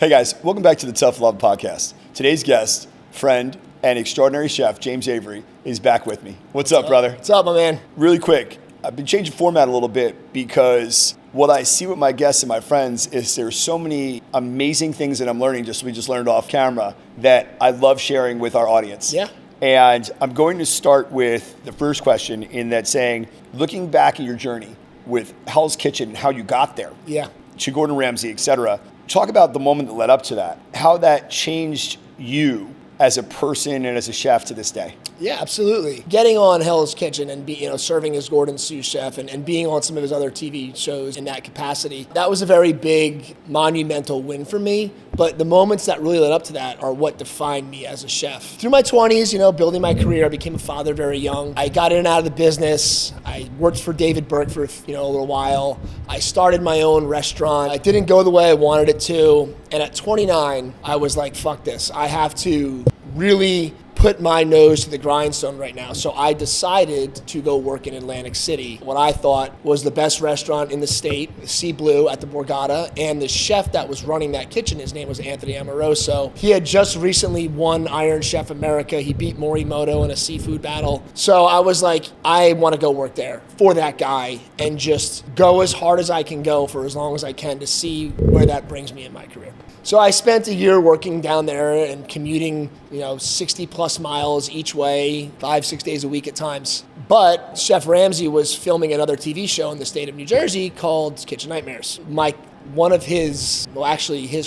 Hey guys, welcome back to the Tough Love Podcast. Today's guest, friend, and extraordinary chef, James Avery, is back with me. What's up, brother? What's up, my man? Really quick, I've been changing format a little bit because what I see with my guests and my friends is there's so many amazing things that I'm learning, we just learned off camera, that I love sharing with our audience. Yeah. And I'm going to start with the first question in that saying, looking back at your journey with Hell's Kitchen and how you got there. Yeah. To Gordon Ramsay, et cetera. Talk about the moment that led up to that, how that changed you as a person and as a chef to this day. Yeah, absolutely. Getting on Hell's Kitchen and serving as Gordon's sous chef and being on some of his other TV shows in that capacity, that was a very big, monumental win for me. But the moments that really led up to that are what defined me as a chef. Through my 20s, building my career, I became a father very young. I got in and out of the business. I worked for David Burke for a little while. I started my own restaurant. It didn't go the way I wanted it to. And at 29, I was like, fuck this. I have to really put my nose to the grindstone right now. So I decided to go work in Atlantic City, what I thought was the best restaurant in the state, Sea Blue at the Borgata. And the chef that was running that kitchen, his name was Anthony Amoroso. He had just recently won Iron Chef America. He beat Morimoto in a seafood battle. So I was like, I want to go work there for that guy and just go as hard as I can go for as long as I can to see where that brings me in my career. So I spent a year working down there and commuting, 60 plus miles each way, 5-6 days a week at times. But Chef Ramsay was filming another TV show in the state of New Jersey called Kitchen Nightmares. His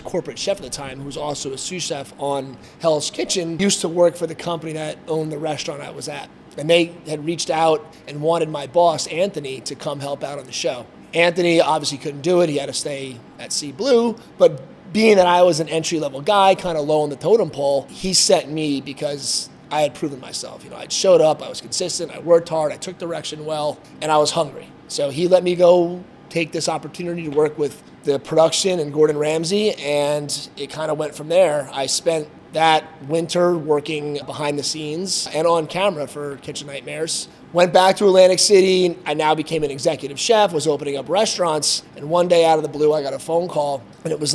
corporate chef at the time, who was also a sous chef on Hell's Kitchen, used to work for the company that owned the restaurant I was at. And they had reached out and wanted my boss, Anthony, to come help out on the show. Anthony obviously couldn't do it. He had to stay at Sea Blue, but being that I was an entry-level guy, kind of low on the totem pole, he sent me because I had proven myself. I'd showed up, I was consistent, I worked hard, I took direction well, and I was hungry. So he let me go take this opportunity to work with the production and Gordon Ramsay, and it kind of went from there. I spent that winter working behind the scenes and on camera for Kitchen Nightmares. Went back to Atlantic City. I now became an executive chef, was opening up restaurants, and one day out of the blue, I got a phone call, and it was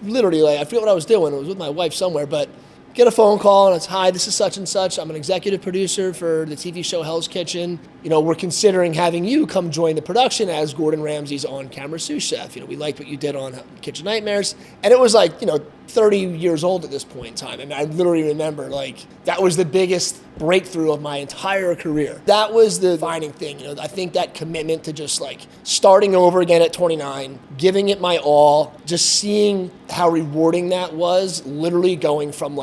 literally, I forget what I was doing. It was with my wife somewhere, but get a phone call and it's, hi, this is such and such. I'm an executive producer for the TV show Hell's Kitchen. We're considering having you come join the production as Gordon Ramsay's on-camera sous chef. We liked what you did on Kitchen Nightmares. And it was 30 years old at this point in time. I literally remember that was the biggest breakthrough of my entire career. That was the defining thing. I think that commitment to just starting over again at 29, giving it my all, just seeing how rewarding that was, literally going from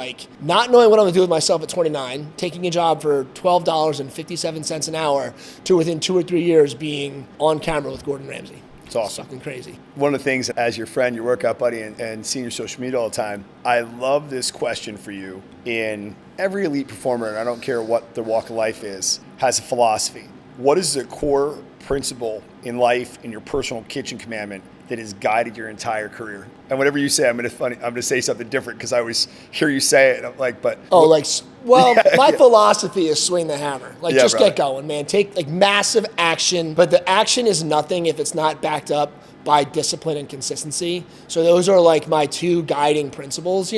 not knowing what I'm gonna do with myself at 29, taking a job for $12.57 an hour to within 2 or 3 years being on camera with Gordon Ramsay. It's awesome. Something crazy. One of the things, as your friend, your workout buddy, and seeing your social media all the time, I love this question for you. In every elite performer, and I don't care what their walk of life is, has a philosophy. What is the core principle in life, in your personal kitchen commandment, that has guided your entire career? And whatever you say, I'm going to say something different because I always hear you say it. And I'm like, but my philosophy is swing the hammer. Get going, man. Take massive action, but the action is nothing if it's not backed up by discipline and consistency. So those are my two guiding principles,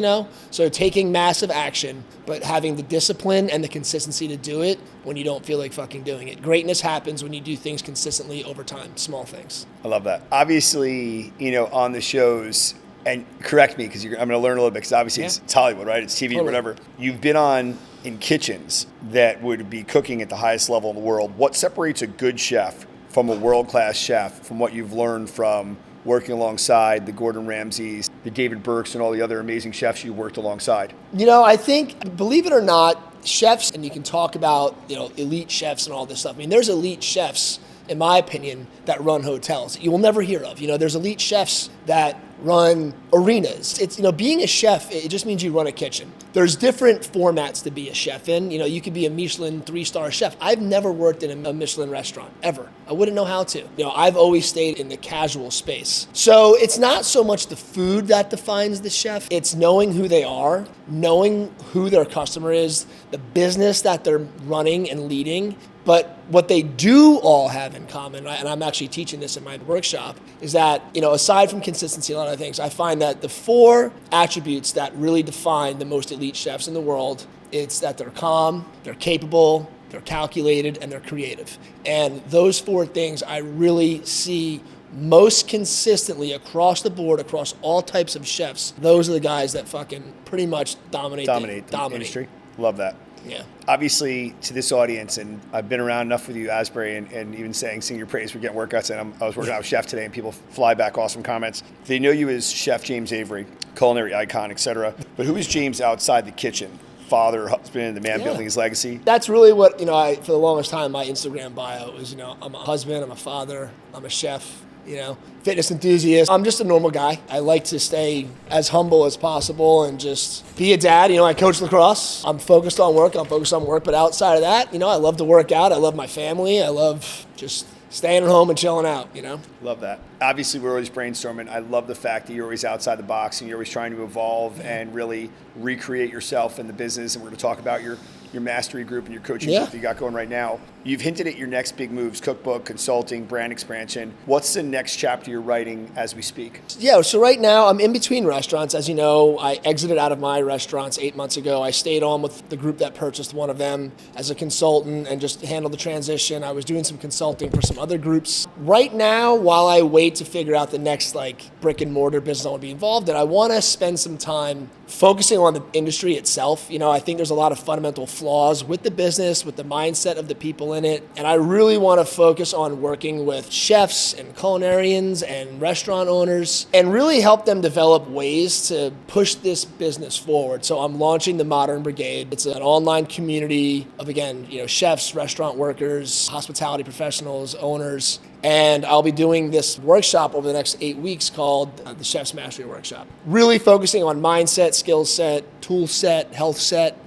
So taking massive action, but having the discipline and the consistency to do it when you don't feel like fucking doing it. Greatness happens when you do things consistently over time, small things. I love that. Obviously, on the shows, and correct me because I'm going to learn a little bit because obviously it's Hollywood, right? It's TV totally. Or whatever. You've been in kitchens that would be cooking at the highest level in the world. What separates a good chef from a world-class chef, from what you've learned from working alongside the Gordon Ramsays, the David Burkes, and all the other amazing chefs you worked alongside? I think, believe it or not, chefs, and you can talk about, elite chefs and all this stuff. There's elite chefs, in my opinion, that run hotels that you will never hear of. There's elite chefs that run arenas. It's, being a chef, it just means you run a kitchen. There's different formats to be a chef in. You could be a Michelin 3-star chef. I've never worked in a Michelin restaurant, ever. I wouldn't know how to. I've always stayed in the casual space. So it's not so much the food that defines the chef. It's knowing who they are, knowing who their customer is, the business that they're running and leading, But what they do all have in common, and I'm actually teaching this in my workshop, is that, aside from consistency and a lot of things, I find that the 4 attributes that really define the most elite chefs in the world, it's that they're calm, they're capable, they're calculated, and they're creative. And those 4 things I really see most consistently across the board, across all types of chefs. Those are the guys that fucking pretty much dominate the industry. Love that. Yeah. Obviously, to this audience, and I've been around enough with you, Asbury, and even sing your praise for getting workouts. And I was working out with Chef today, and people fly back awesome comments. They know you as Chef James Avery, culinary icon, etc. But who is James outside the kitchen? Father, husband, the man building his legacy? That's really what, for the longest time, my Instagram bio was, I'm a husband, I'm a father, I'm a chef, fitness enthusiast. I'm just a normal guy. I like to stay as humble as possible and just be a dad. I coach lacrosse. I'm focused on work, but outside of that, I love to work out. I love my family. I love just staying at home and chilling out, Love that. Obviously, we're always brainstorming. I love the fact that you're always outside the box and you're always trying to evolve and really recreate yourself in the business. And we're going to talk about your mastery group and your coaching group that you got going right now. You've hinted at your next big moves: cookbook, consulting, brand expansion. What's the next chapter you're writing as we speak? Yeah, so right now I'm in between restaurants. As you know, I exited out of my restaurants 8 months ago. I stayed on with the group that purchased one of them as a consultant and just handled the transition. I was doing some consulting for some other groups. Right now, while I wait to figure out the next brick and mortar business I want to be involved in, I want to spend some time focusing on the industry itself. I think there's a lot of fundamental flaws with the business, with the mindset of the people in it. And I really want to focus on working with chefs and culinarians and restaurant owners and really help them develop ways to push this business forward. So I'm launching the Modern Brigade. It's an online community of, again, chefs, restaurant workers, hospitality professionals, owners. And I'll be doing this workshop over the next 8 weeks called the Chef's Mastery Workshop. Really focusing on mindset, skill set, tool set, health set,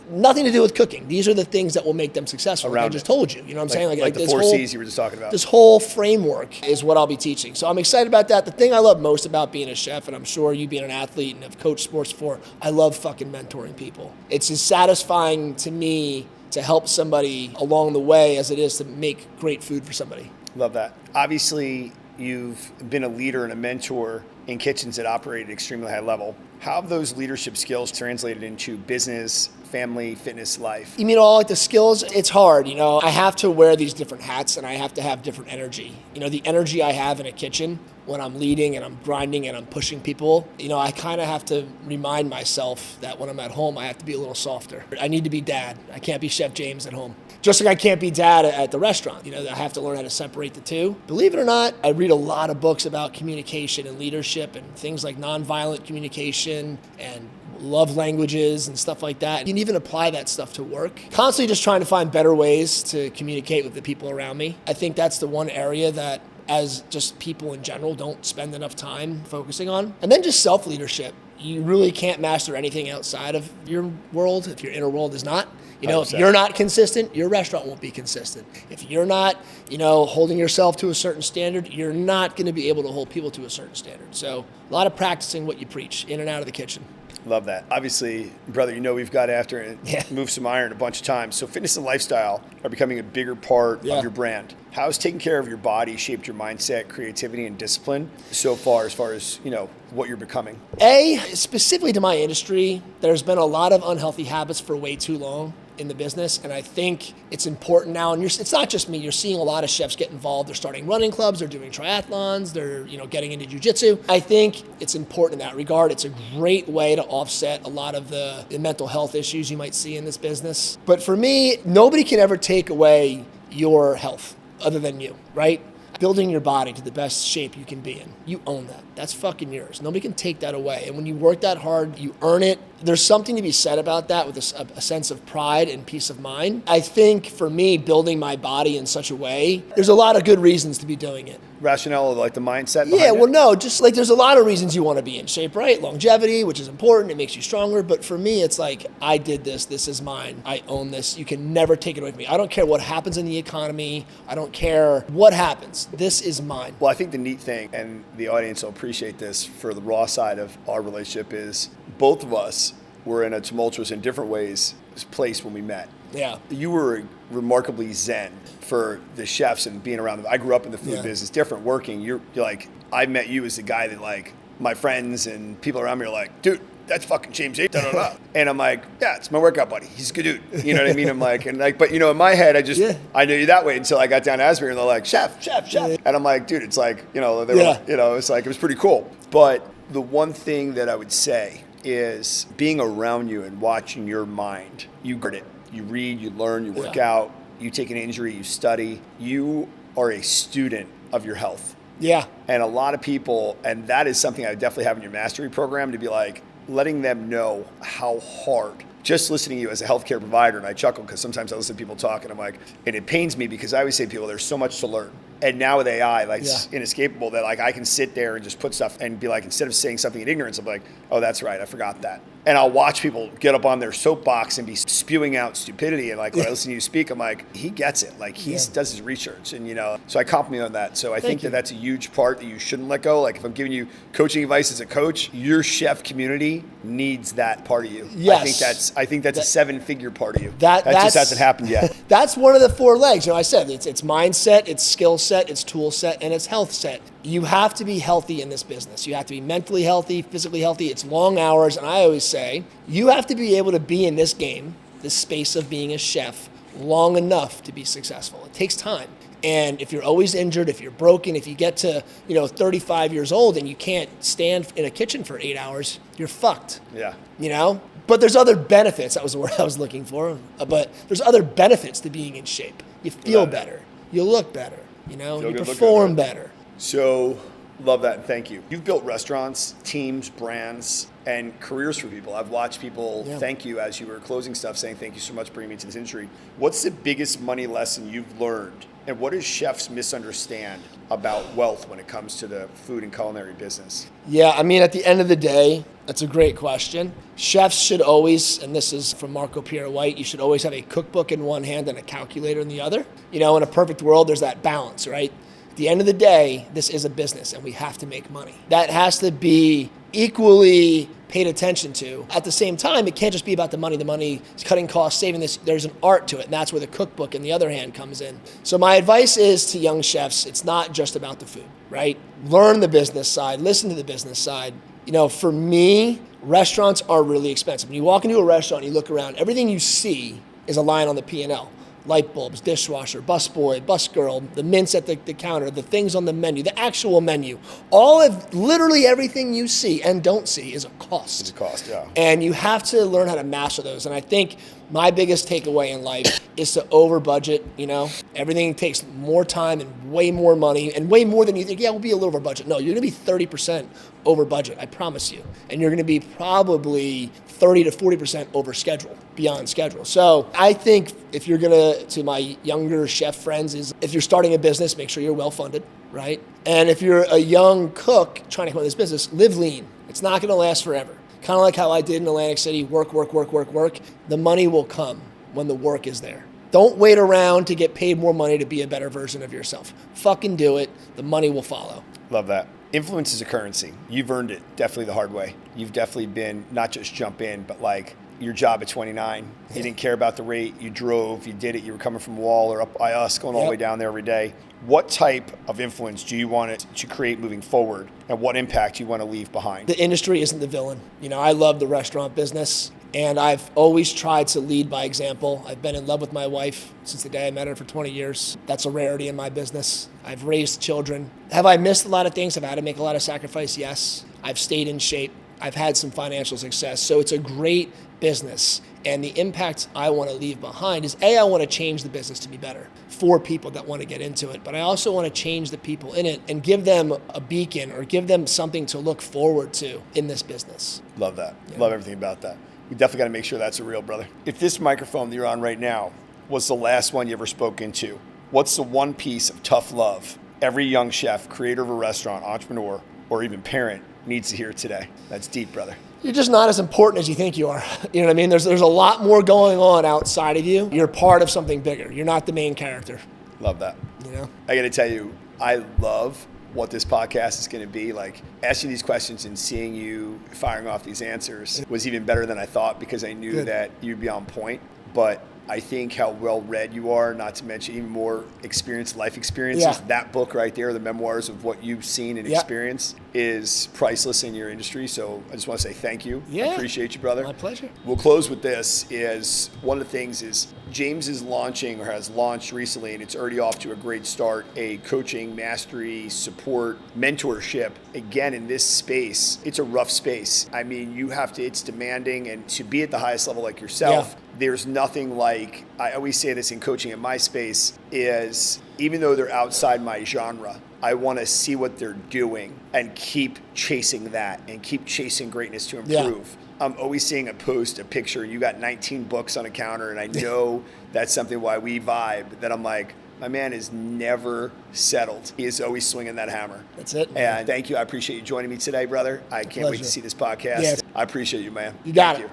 nothing to do with cooking. These are the things that will make them successful. I just told you. You know what I'm saying? Like the 4 C's you were just talking about. This whole framework is what I'll be teaching. So I'm excited about that. The thing I love most about being a chef, and I'm sure you being an athlete and have coached sports before, I love fucking mentoring people. It's as satisfying to me to help somebody along the way as it is to make great food for somebody. Love that. Obviously, you've been a leader and a mentor in kitchens that operate at extremely high level. How have those leadership skills translated into business, family, fitness, life? You mean all the skills? It's hard. I have to wear these different hats and I have to have different energy. The energy I have in a kitchen when I'm leading and I'm grinding and I'm pushing people, I kind of have to remind myself that when I'm at home, I have to be a little softer. I need to be dad. I can't be Chef James at home. Just like I can't be dad at the restaurant. I have to learn how to separate the two. Believe it or not, I read a lot of books about communication and leadership and things like nonviolent communication and love languages and stuff like that. You can even apply that stuff to work. Constantly just trying to find better ways to communicate with the people around me. I think that's the one area that as just people in general don't spend enough time focusing on. And then just self-leadership. You really can't master anything outside of your world if your inner world is not. If you're not consistent, your restaurant won't be consistent. If you're not, holding yourself to a certain standard, you're not going to be able to hold people to a certain standard. So a lot of practicing what you preach in and out of the kitchen. Love that. Obviously, brother, we've got after and moved some iron a bunch of times. So fitness and lifestyle are becoming a bigger part of your brand. How has taking care of your body shaped your mindset, creativity, and discipline so far as what you're becoming? Specifically to my industry, there's been a lot of unhealthy habits for way too long in the business, and I think it's important now, and it's not just me, you're seeing a lot of chefs get involved. They're starting running clubs, they're doing triathlons, they're getting into jiu-jitsu. I think it's important in that regard. It's a great way to offset a lot of the mental health issues you might see in this business. But for me, nobody can ever take away your health other than you, right? Building your body to the best shape you can be in. You own that. That's fucking yours. Nobody can take that away. And when you work that hard, you earn it. There's something to be said about that with a sense of pride and peace of mind. I think for me, building my body in such a way, there's a lot of good reasons to be doing it. Rationale, like the mindset behind it? No, just like there's a lot of reasons you want to be in shape, right? Longevity, which is important, it makes you stronger. But for me, it's like, I did this is mine, I own this. You can never take it away from me. I don't care what happens in the economy, I don't care what happens, this is mine. Well, I think the neat thing, and the audience will appreciate this for the raw side of our relationship, is both of us were in a tumultuous, in different ways, place when we met. Yeah. You were remarkably zen for the chefs and being around them. I grew up in the food business, different working. You're like, I met you as the guy that like my friends and people around me are like, dude, that's fucking James Avery, da, da, da. And I'm like, yeah, it's my workout buddy. He's a good dude. You know what I mean? I'm like, and like, but you know, in my head, I knew you that way until I got down to Asbury and they're like, chef. And I'm like, dude, it's like, you know, they were, you know, it's like, it was pretty cool. But the one thing that I would say is being around you and watching your mind, you get it. You read, you learn, you work out, you take an injury, you study. You are a student of your health. Yeah. And a lot of people, and that is something I definitely have in your mastery program, to be like, letting them know how hard, just listening to you as a healthcare provider, and I chuckle because sometimes I listen to people talk and I'm like, and it pains me because I always say to people, there's so much to learn. And now with AI, like it's inescapable that like I can sit there and just put stuff and be like, instead of saying something in ignorance, I'm like, oh, that's right, I forgot that. And I'll watch people get up on their soapbox and be spewing out stupidity. And like when I listen to you speak, I'm like, he gets it. Like he does his research, and you know, so I compliment on that. So I think that that's a huge part that you shouldn't let go. Like if I'm giving you coaching advice as a coach, your chef community needs that part of you. Yes. I think that's a 7-figure part of you. That just hasn't happened yet. That's one of the 4 legs. You know, I said it's mindset, it's skill set, it's tool set, and it's health set. You have to be healthy in this business. You have to be mentally healthy, physically healthy. It's long hours. And I always say, you have to be able to be in this game, this space of being a chef, long enough to be successful. It takes time. And if you're always injured, if you're broken, if you get to, 35 years old and you can't stand in a kitchen for 8 hours, you're fucked. Yeah. You know? But there's other benefits. That was the word I was looking for. But there's other benefits to being in shape. You feel better. You look better. You perform better. So, love that and thank you. You've built restaurants, teams, brands, and careers for people. I've watched people thank you as you were closing stuff, saying thank you so much for bringing me to this industry. What's the biggest money lesson you've learned, and what do chefs misunderstand about wealth when it comes to the food and culinary business? Yeah, I mean, at the end of the day, that's a great question. Chefs should always, and this is from Marco Pierre White, you should always have a cookbook in one hand and a calculator in the other. In a perfect world, there's that balance, right? At the end of the day, this is a business and we have to make money. That has to be equally paid attention to. At the same time, it can't just be about the money. The money is cutting costs, saving this. There's an art to it, and that's where the cookbook, in the other hand, comes in. So my advice is to young chefs, it's not just about the food, right? Learn the business side, listen to the business side. For me, restaurants are really expensive. When you walk into a restaurant and you look around, everything you see is a line on the P&L. Light bulbs, dishwasher, busboy, busgirl, the mints at the counter, the things on the menu, the actual menu. All of literally everything you see and don't see is a cost. It's a cost, yeah. And you have to learn how to master those. And I think my biggest takeaway in life is to over budget. Everything takes more time and way more money and way more than you think. Yeah, we'll be a little over budget. No, you're gonna be 30% over budget, I promise you. And you're gonna be probably 30 to 40% over schedule, beyond schedule. So I think if you're to my younger chef friends, is if you're starting a business, make sure you're well funded, right? And if you're a young cook trying to come into this business, live lean. It's not gonna last forever. Kind of like how I did in Atlantic City, work. The money will come when the work is there. Don't wait around to get paid more money to be a better version of yourself. Fucking do it. The money will follow. Love that. Influence is a currency. You've earned it definitely the hard way. You've definitely been not just jump in, but like your job at 29. You didn't care about the rate. You drove, you did it. You were coming from Wall or up by us, going all the way down there every day. What type of influence do you want to create moving forward, and what impact do you want to leave behind? The industry isn't the villain. I love the restaurant business, and I've always tried to lead by example. I've been in love with my wife since the day I met her for 20 years. That's a rarity in my business. I've raised children. Have I missed a lot of things? Have I had to make a lot of sacrifice? Yes. I've stayed in shape. I've had some financial success. So it's a great business. And the impact I want to leave behind is, I want to change the business to be better for people that want to get into it. But I also want to change the people in it and give them a beacon or give them something to look forward to in this business. Love that. Love everything about that. We definitely got to make sure that's a real, brother. If this microphone that you're on right now was the last one you ever spoke into, what's the one piece of tough love every young chef, creator of a restaurant, entrepreneur, or even parent needs to hear today? That's deep, brother. You're just not as important as you think you are. You know what I mean? There's a lot more going on outside of you. You're part of something bigger. You're not the main character. Love that. I got to tell you, I love what this podcast is going to be. Like, asking these questions and seeing you firing off these answers was even better than I thought, because I knew that you'd be on point. but I think how well read you are, not to mention even more life experiences. Yeah. That book right there, the memoirs of what you've seen and experienced, is priceless in your industry. So I just want to say thank you. Yeah. I appreciate you, brother. My pleasure. We'll close with this. Is one of the things is James is launching or has launched recently, and it's already off to a great start, a coaching, mastery, support, mentorship. Again, in this space, it's a rough space. I mean, it's demanding, and to be at the highest level like yourself, there's nothing like, I always say this in coaching in my space, is even though they're outside my genre, I want to see what they're doing and keep chasing that and keep chasing greatness to improve. I'm always seeing a picture, and you got 19 books on a counter, and I know that's something why we vibe, that I'm like, my man is never settled. He is always swinging that hammer. That's it. And thank you. I appreciate you joining me today, brother. I can't wait to see this podcast. Yeah. I appreciate you, man. You got Thank it. you.